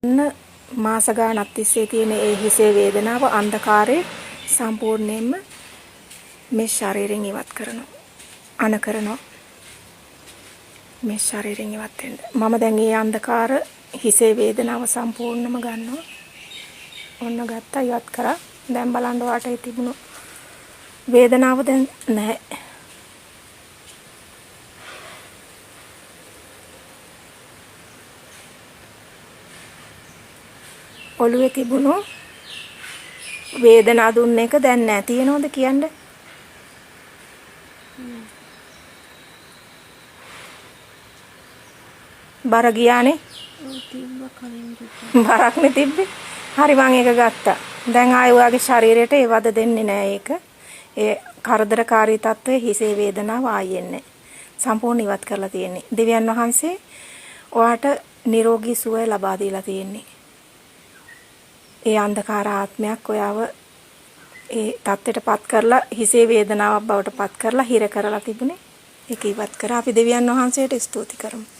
මාස ගානක් තිස්සේ තියෙන ඒ හිසේ වේදනාව අන්ධකාරයේ සම්පූර්ණයෙන්ම මේ ශරීරයෙන් ඉවත් කරනවා. අන කරනවා. මේ ශරීරයෙන් ඉවත් වෙන්න. මම දැන් මේ අන්ධකාර හිසේ වේදනාව සම්පූර්ණයෙන්ම ගන්නවා. ඔන්න ගත්තා ඉවත් කරා. දැන් බලන්න වාටේ තිබුණු වේදනාව දැන් නැහැ. ඔළුවේ තිබුණු වේදනාව දුන්න එක දැන් නැහැ. තියනවද කියන්න? බර ගියානේ. බරක් නේ තිබ්බේ. හරි මම ඒක ගත්තා. දැන් ආයෙ ඔයාගේ ශරීරයට ඒ වද දෙන්නේ නැහැ ඒක. ඒ කරදරකාරී තත්ත්වයේ හිසේ වේදනාව ආයෙන්නේ. සම්පූර්ණ ඉවත් කරලා තියෙන්නේ. දෙවියන් වහන්සේ ඔයාට නිරෝගී සුවය ලබා දීලා තියෙන්නේ. ඒ අන්ධකාර ආත්මයක් ඔයාව ඒ තත්ත්වයට පත් කරලා හිසේ වේදනාවක් බවට පත් කරලා හිර කරලා තිබුණේ. ඒක ඉවත් කරා අපි දෙවියන් වහන්සේට ස්තුති කරමු.